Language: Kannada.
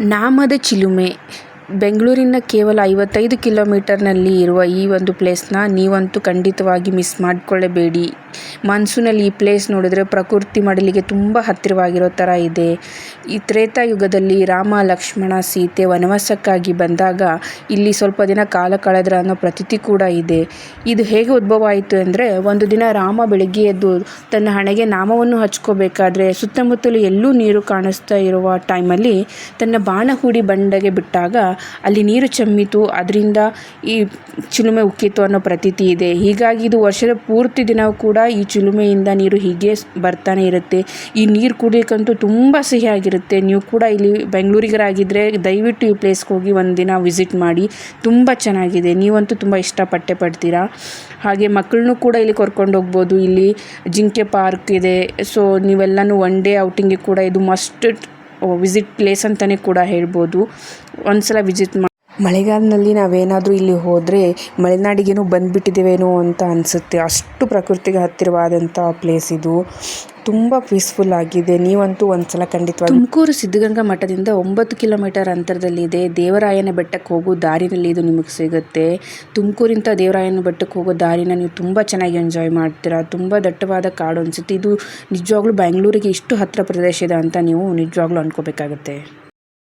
ನಾಮದ ಚಿಲುಮೆ ಬೆಂಗಳೂರಿನ ಕೇವಲ 55 ಕಿಲೋಮೀಟರ್ನಲ್ಲಿ ಇರುವ ಈ ಒಂದು ಪ್ಲೇಸ್ನ ನೀವಂತೂ ಖಂಡಿತವಾಗಿ ಮಿಸ್ ಮಾಡಿಕೊಳ್ಳಬೇಡಿ. ಮಾನ್ಸೂನಲ್ಲಿ ಈ ಪ್ಲೇಸ್ ನೋಡಿದ್ರೆ ಪ್ರಕೃತಿ ಮಡಿಲಿಗೆ ತುಂಬ ಹತ್ತಿರವಾಗಿರೋ ಥರ ಇದೆ. ಈ ತ್ರೇತಾಯುಗದಲ್ಲಿ ರಾಮ ಲಕ್ಷ್ಮಣ ಸೀತೆ ವನವಾಸಕ್ಕಾಗಿ ಬಂದಾಗ ಇಲ್ಲಿ ಸ್ವಲ್ಪ ದಿನ ಕಾಲ ಕಳೆದ್ರ ಅನ್ನೋ ಪ್ರತೀತಿ ಕೂಡ ಇದೆ. ಇದು ಹೇಗೆ ಉದ್ಭವ ಆಯಿತು ಅಂದರೆ, ಒಂದು ದಿನ ರಾಮ ಬೆಳಗ್ಗೆ ಎದ್ದು ತನ್ನ ಹಣೆಗೆ ನಾಮವನ್ನು ಹಚ್ಕೋಬೇಕಾದ್ರೆ ಸುತ್ತಮುತ್ತಲು ಎಲ್ಲೂ ನೀರು ಕಾಣಿಸ್ತಾ ಇರುವ ಟೈಮಲ್ಲಿ ತನ್ನ ಬಾಣ ಹೂಡಿ ಬಂಡೆಗೆ ಬಿಟ್ಟಾಗ ಅಲ್ಲಿ ನೀರು ಚಮ್ಮಿತು. ಅದರಿಂದ ಈ ಚಿಲುಮೆ ಉಕ್ಕಿತು ಅನ್ನೋ ಪ್ರತೀತಿ ಇದೆ. ಹೀಗಾಗಿ ಇದು ವರ್ಷದ ಪೂರ್ತಿ ದಿನ ಕೂಡ ಈ ಚಿಲುಮೆಯಿಂದ ನೀರು ಹೀಗೆ ಬರ್ತಾನೆ ಇರುತ್ತೆ. ಈ ನೀರು ಕುಡಿಯೋಕ್ಕಂತೂ ತುಂಬ ಸಿಹಿಯಾಗಿರುತ್ತೆ. ನೀವು ಕೂಡ ಇಲ್ಲಿ ಬೆಂಗಳೂರಿಗರಾಗಿದ್ದರೆ ದಯವಿಟ್ಟು ಈ ಪ್ಲೇಸ್ಗೆ ಹೋಗಿ ಒಂದಿನ ವಿಸಿಟ್ ಮಾಡಿ. ತುಂಬ ಚೆನ್ನಾಗಿದೆ, ನೀವಂತೂ ತುಂಬ ಇಷ್ಟಪಟ್ಟೆ ಪಡ್ತೀರಾ. ಹಾಗೆ ಮಕ್ಕಳನ್ನೂ ಕೂಡ ಇಲ್ಲಿ ಕರ್ಕೊಂಡು ಹೋಗ್ಬೋದು. ಇಲ್ಲಿ ಜಿಂಕೆ ಪಾರ್ಕ್ ಇದೆ. ಸೊ ನೀವೆಲ್ಲನೂ ಒನ್ ಡೇ ಔಟಿಂಗಿಗೆ ಕೂಡ ಇದು ಮಸ್ಟ್ ವಿಸಿಟ್ ಪ್ಲೇಸ್ ಅಂತಲೇ ಕೂಡ ಹೇಳ್ಬೋದು. ಒಂದ್ಸಲ ವಿಸಿಟ್ ಮಾಡಿ. ಮಳೆಗಾಲದಲ್ಲಿ ನಾವೇನಾದರೂ ಇಲ್ಲಿ ಹೋದರೆ ಮಲೆನಾಡಿಗೇನೋ ಬಂದುಬಿಟ್ಟಿದ್ದೇವೇನೋ ಅಂತ ಅನಿಸುತ್ತೆ. ಅಷ್ಟು ಪ್ರಕೃತಿಗೆ ಹತ್ತಿರವಾದಂಥ ಪ್ಲೇಸ್ ಇದು. ತುಂಬ ಪೀಸ್ಫುಲ್ ಆಗಿದೆ. ನೀವಂತೂ ಒಂದ್ಸಲ ಖಂಡಿತವಾಗಿ. ತುಮಕೂರು ಸಿದ್ಧಗಂಗಾ ಮಠದಿಂದ 9 ಕಿಲೋಮೀಟರ್ ಅಂತರದಲ್ಲಿದೆ. ದೇವರಾಯನ ಬೆಟ್ಟಕ್ಕೆ ಹೋಗೋ ದಾರಿನಲ್ಲಿ ಇದು ನಿಮಗೆ ಸಿಗುತ್ತೆ. ತುಮಕೂರಿಂದ ದೇವರಾಯನ ಬೆಟ್ಟಕ್ಕೆ ಹೋಗೋ ದಾರಿನ ನೀವು ತುಂಬ ಚೆನ್ನಾಗಿ ಎಂಜಾಯ್ ಮಾಡ್ತೀರಾ. ತುಂಬ ದಟ್ಟವಾದ ಕಾಡು ಅನಿಸುತ್ತೆ. ಇದು ನಿಜವಾಗ್ಲೂ ಬೆಂಗಳೂರಿಗೆ ಇಷ್ಟು ಹತ್ತಿರ ಪ್ರದೇಶ ಇದೆ ಅಂತ ನೀವು ನಿಜವಾಗ್ಲೂ ಅಂದ್ಕೋಬೇಕಾಗತ್ತೆ.